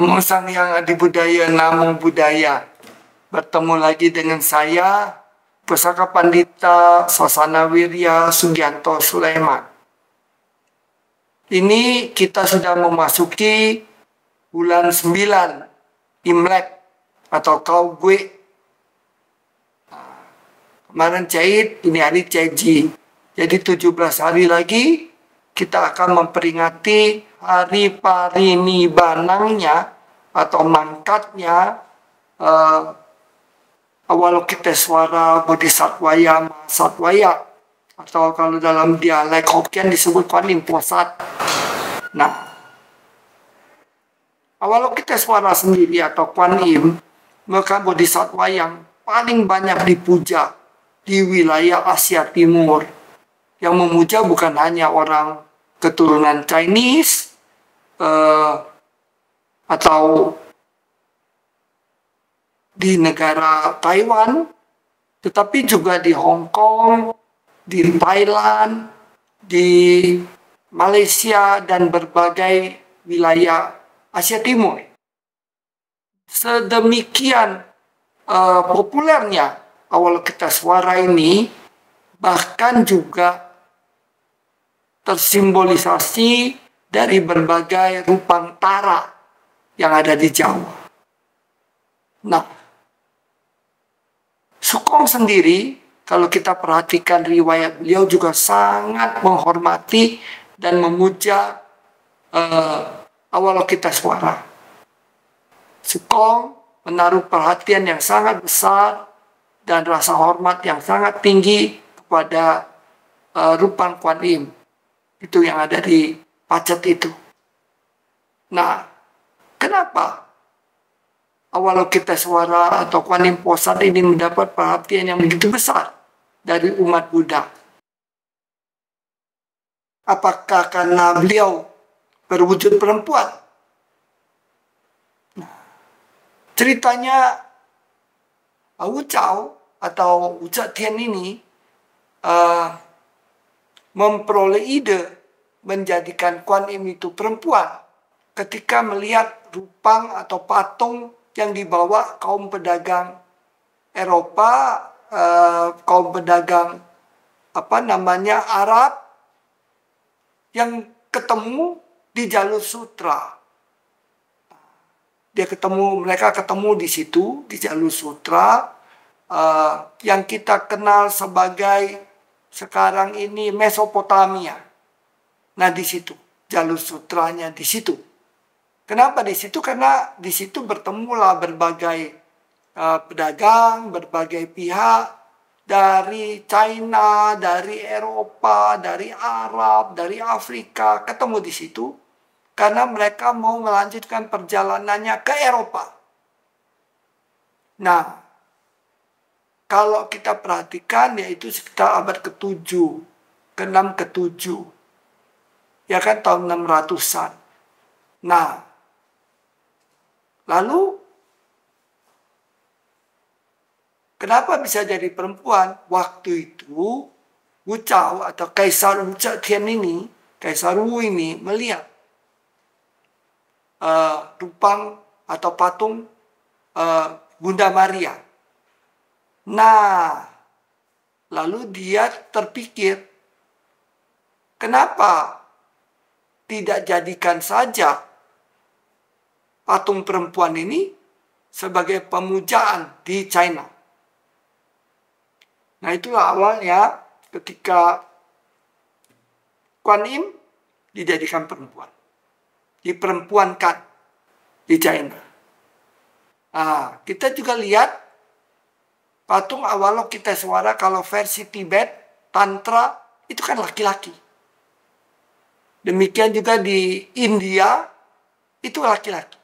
Namo Sang Hyang Adi Budaya, Namo Buddhaya. Bertemu lagi dengan saya, Pusaka Pandita Sasana Wirya Sugianto Sulaiman. Ini kita sudah memasuki bulan 9, Imlek atau Kau Gue. Kemarin Caid, ini hari Ceji. Jadi 17 hari lagi kita akan memperingati hari Parinibanangnya atau mangkatnya Avalokitesvara Bodhisattwaya Mahasatwaya, atau kalau dalam dialek Hokkien disebut Kuan Im Posat. Nah, Avalokitesvara sendiri atau Kuan Im merupakan bodhisattva yang paling banyak dipuja di wilayah Asia Timur. Yang memuja bukan hanya orang keturunan Chinese atau di negara Taiwan, tetapi juga di Hong Kong, di Thailand, di Malaysia, dan berbagai wilayah Asia Timur. Sedemikian populernya Avalokitesvara ini, bahkan juga tersimbolisasi dari berbagai rupang tara yang ada di Jawa. Nah, Sukong sendiri, kalau kita perhatikan riwayat beliau, juga sangat menghormati dan memuja Avalokitesvara. Sukong menaruh perhatian yang sangat besar dan rasa hormat yang sangat tinggi kepada rupang Kuan Im. Itu yang ada di Pacet itu. Nah, kenapa Avalokitesvara atau Kuan Im Posat ini mendapat perhatian yang begitu besar dari umat Buddha? Apakah karena beliau berwujud perempuan? Nah, ceritanya Wu Chao atau Wu Zetian ini memperoleh ide menjadikan Kuan Im itu perempuan ketika melihat rupang atau patung yang dibawa kaum pedagang Eropa, kaum pedagang Arab yang ketemu di jalur sutra. Mereka ketemu di situ di jalur sutra yang kita kenal sebagai sekarang ini Mesopotamia. Nah, di situ jalur sutranya di situ. Kenapa di situ? Karena di situ bertemulah berbagai pedagang, berbagai pihak dari China, dari Eropa, dari Arab, dari Afrika, ketemu di situ karena mereka mau melanjutkan perjalanannya ke Eropa. Nah, kalau kita perhatikan, yaitu sekitar abad ke-7, ke-6, ke-7. Ya kan, tahun 600-an. Nah, lalu, kenapa bisa jadi perempuan? Waktu itu, Wu Chao atau Kaisar Wu Zetian ini, Kaisar Wu ini melihat rupang atau patung Bunda Maria. Nah, lalu dia terpikir, kenapa tidak jadikan saja patung perempuan ini sebagai pemujaan di China? Nah, itulah awalnya ketika Kuan Im dijadikan perempuan, diperempuankan di China. Nah, kita juga lihat patung Avalokitesvara kalau versi Tibet, Tantra, itu kan laki-laki. Demikian juga di India, itu laki-laki.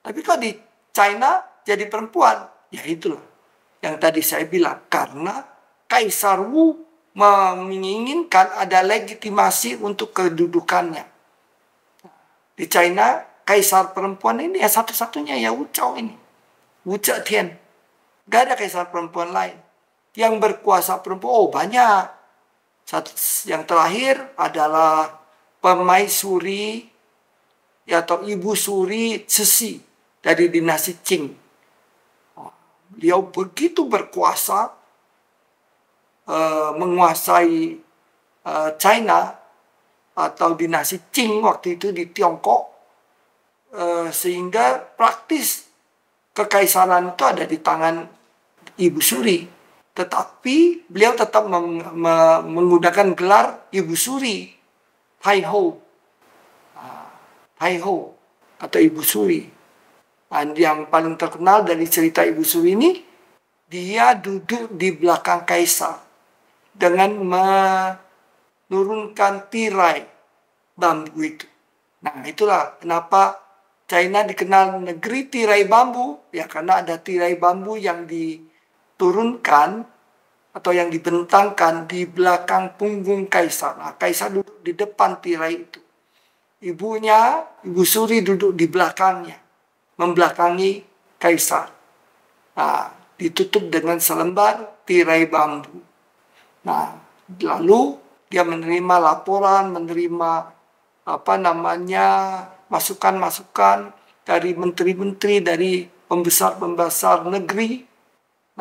Tapi kalau di China jadi perempuan, ya itulah yang tadi saya bilang. Karena Kaisar Wu menginginkan ada legitimasi untuk kedudukannya. Di China, kaisar perempuan ini ya satu-satunya ya Wu Chao ini. Wu Zetian. Gak ada kaisar perempuan lain. Yang berkuasa perempuan, banyak. Yang terakhir adalah Permaisuri ya, atau Ibu Suri Cesi dari dinasti Qing. Beliau begitu berkuasa, menguasai China atau dinasti Qing waktu itu di Tiongkok, sehingga praktis kekaisaran itu ada di tangan Ibu Suri. Tetapi beliau tetap menggunakan gelar Ibu Suri, Tai Ho, Tai Ho atau Ibu Suri. Yang paling terkenal dari cerita Ibu Suri ini, dia duduk di belakang kaisar dengan menurunkan tirai bambu itu. Nah, itulah kenapa China dikenal negeri tirai bambu, ya karena ada tirai bambu yang diturunkan atau yang dibentangkan di belakang punggung kaisar. Nah, kaisar duduk di depan tirai itu. Ibunya, Ibu Suri duduk di belakangnya, membelakangi kaisar. Nah, ditutup dengan selembar tirai bambu. Nah, lalu dia menerima laporan, menerima masukan-masukan dari menteri-menteri, dari pembesar-pembesar negeri.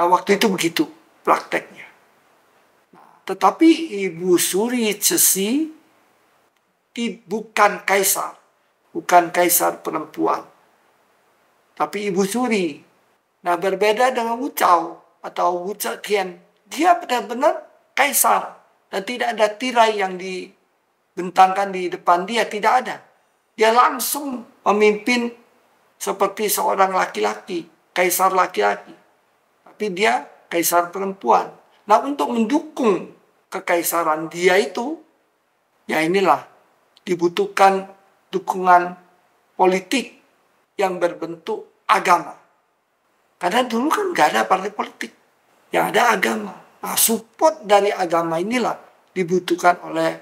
Nah, waktu itu begitu prakteknya. Nah, tetapi Ibu Suri Cesi bukan kaisar perempuan, tapi Ibu Suri. Nah, berbeda dengan Wu Chao atau Wu Zetian, dia benar-benar kaisar dan tidak ada tirai yang dibentangkan di depan dia, tidak ada. Dia langsung memimpin seperti seorang laki-laki, kaisar laki-laki. Tapi dia kaisar perempuan. Nah, untuk mendukung kekaisaran dia itu, ya inilah dibutuhkan dukungan politik yang berbentuk agama. Karena dulu kan nggak ada partai politik, yang ada agama. Nah, support dari agama inilah dibutuhkan oleh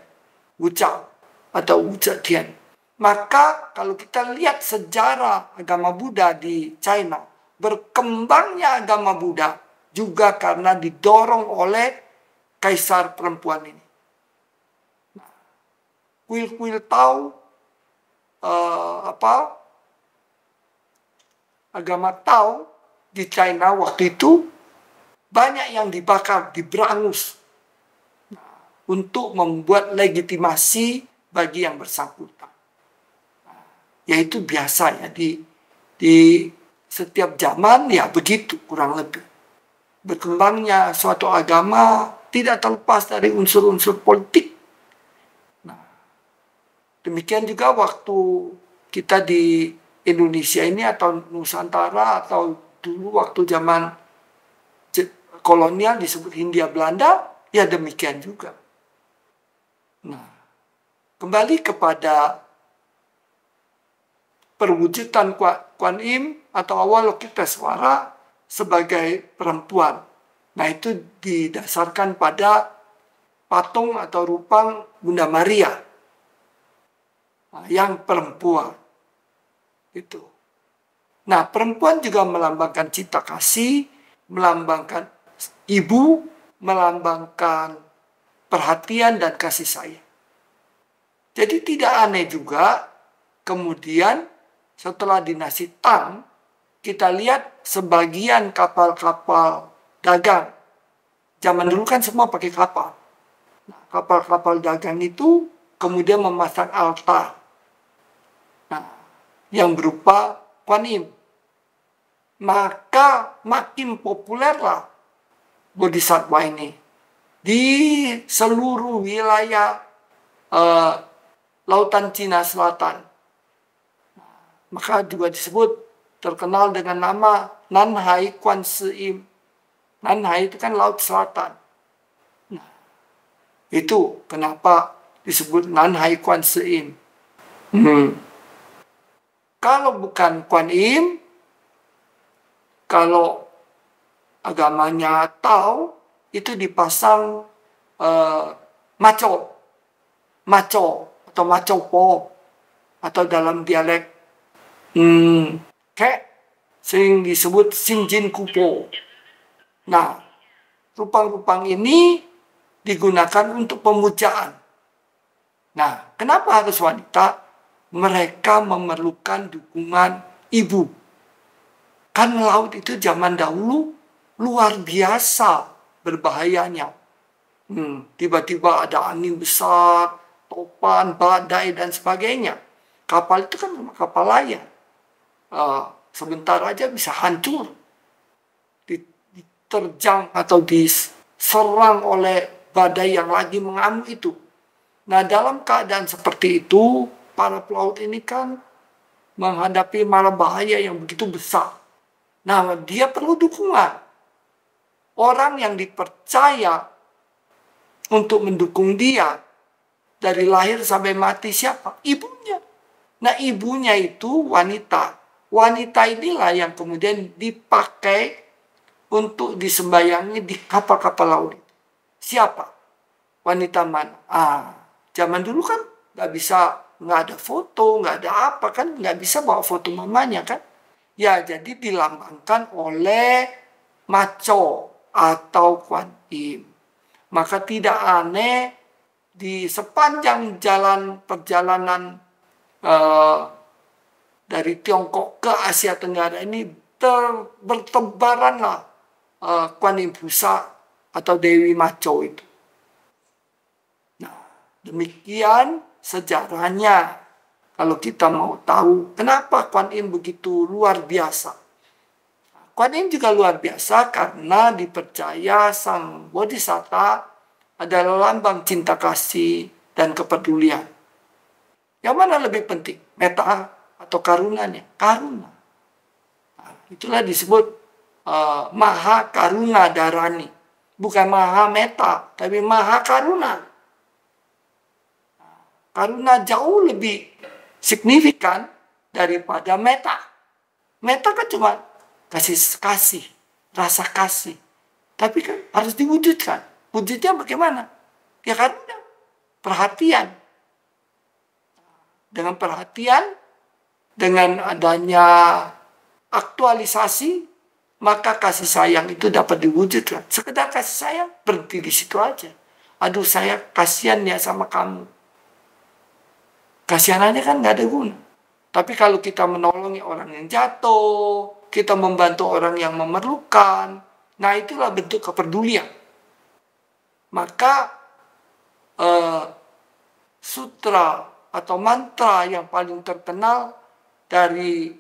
Wu Chao atau Wu Zetian. Maka kalau kita lihat sejarah agama Buddha di China, berkembangnya agama Buddha juga karena didorong oleh kaisar perempuan ini. Nah, kuil-kuil Tao, agama Tao di China waktu itu banyak yang dibakar, diberangus, untuk membuat legitimasi bagi yang bersangkutan. Yaitu biasa ya di setiap zaman ya begitu kurang lebih. Berkembangnya suatu agama tidak terlepas dari unsur-unsur politik. Nah, demikian juga waktu kita di Indonesia ini atau Nusantara atau dulu waktu zaman kolonial disebut Hindia Belanda, ya demikian juga. Nah, kembali kepada perwujudan Kuan Im atau Avalokitesvara sebagai perempuan. Nah, itu didasarkan pada patung atau rupang Bunda Maria, yang perempuan. Itu. Nah, perempuan juga melambangkan cinta kasih, melambangkan ibu, melambangkan perhatian dan kasih sayang. Jadi tidak aneh juga kemudian setelah dinasti Tang, kita lihat sebagian kapal-kapal dagang. Zaman dulu kan semua pakai kapal. Nah, kapal-kapal dagang itu kemudian memasang altar. Nah, yang berupa Kuan Im. Maka makin populerlah Bodhisattva ini di seluruh wilayah Lautan Cina Selatan. Maka juga disebut terkenal dengan nama Nanhai Kuan Si Im. Nanhai itu kan Laut Selatan. Nah, itu kenapa disebut Nanhai Kuan Si Im. Kalau bukan Kuan Im, kalau agamanya Tao, itu dipasang maco atau maco po, atau dalam dialek Kek sering disebut Sinjin Kupo. Nah, rupang-rupang ini digunakan untuk pemujaan. Nah, kenapa harus wanita? mereka memerlukan dukungan ibu. Kan laut itu zaman dahulu luar biasa berbahayanya. Tiba-tiba ada angin besar, topan, badai, dan sebagainya. Kapal itu kan kapal layar. Sebentar aja bisa hancur. Diterjang atau diserang oleh badai yang lagi mengamuk itu. Nah, dalam keadaan seperti itu, para pelaut ini kan menghadapi mara bahaya yang begitu besar. Nah, dia perlu dukungan. Orang yang dipercaya untuk mendukung dia dari lahir sampai mati siapa? Ibunya. Nah, ibunya itu wanita. Wanita inilah yang kemudian dipakai untuk disembayangi di kapal-kapal laut. Siapa? Wanita mana? Zaman dulu kan nggak ada foto, nggak ada apa kan, nggak bisa bawa foto mamanya kan. Ya, jadi dilambangkan oleh maco atau Kuan Im. Maka tidak aneh di sepanjang perjalanan dari Tiongkok ke Asia Tenggara ini bertebaranlah Kuan Im Busa atau Dewi Maco itu. Nah, demikian sejarahnya. Kalau kita mau tahu kenapa Kuan Im begitu luar biasa. Kuan Im juga luar biasa karena dipercaya sang Bodhisatta adalah lambang cinta kasih dan kepedulian. Yang mana lebih penting? Metta atau karunanya? Karuna. Nah, itulah disebut Maha Karuna Dharani. Bukan Maha Metta, tapi Maha Karuna. Karuna jauh lebih signifikan daripada metta. Metta kan cuma kasih, rasa kasih. Tapi kan harus diwujudkan. Wujudnya bagaimana? Ya karena perhatian. Dengan perhatian, dengan adanya aktualisasi, maka kasih sayang itu dapat diwujudkan. Sekedar kasih sayang, berhenti di situ aja. Aduh, saya kasihan ya sama kamu. Kasihanannya kan nggak ada guna. Tapi kalau kita menolongi orang yang jatuh, kita membantu orang yang memerlukan, nah itulah bentuk kepedulian. Maka sutra atau mantra yang paling terkenal dari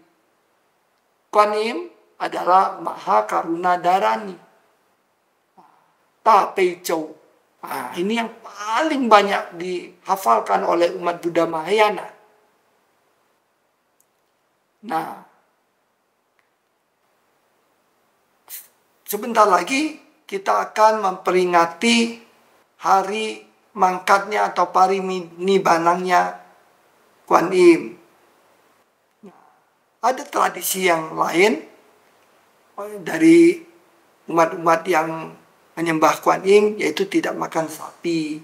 Kuan Im adalah Maha Karuna Dharani. Ta Pei Chou. Nah, ini yang paling banyak dihafalkan oleh umat Buddha Mahayana. Nah, sebentar lagi kita akan memperingati hari mangkatnya atau parinibbananya Kuan Im. Ada tradisi yang lain dari umat-umat yang menyembah Kuan Im, yaitu tidak makan sapi.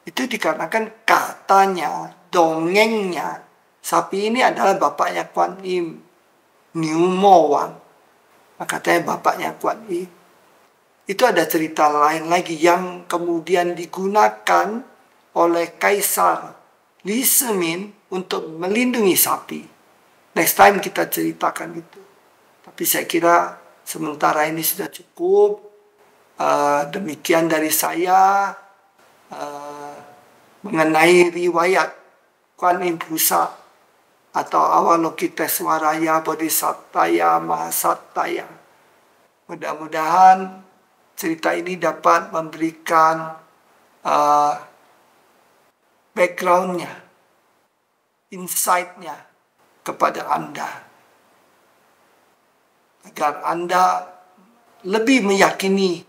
Itu dikarenakan katanya, dongengnya, sapi ini adalah bapaknya Kuan Im, Niu Mo Wang. Katanya bapaknya Kuan Im. Itu ada cerita lain lagi yang kemudian digunakan oleh Kaisar Li Shimin untuk melindungi sapi. Next time kita ceritakan itu. Tapi saya kira sementara ini sudah cukup. Demikian dari saya mengenai riwayat Kuan Im Busa atau Avalokiteswaraya Bodhisattaya Mahasattaya. Mudah-mudahan cerita ini dapat memberikan background-nya, insight-nya kepada Anda. Agar Anda lebih meyakini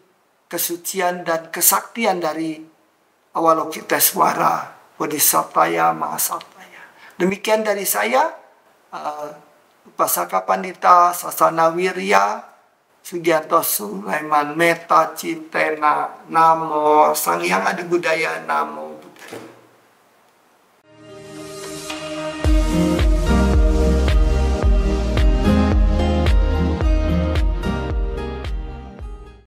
kesucian dan kesaktian dari Avalokiteswara Bodhisattaya Mahasattaya. Demikian dari saya, Upasaka Pandita Sasana Wirya Sugianto Sulaiman Metta Cintena. Namo Sang Hyang Adi Budaya. Namo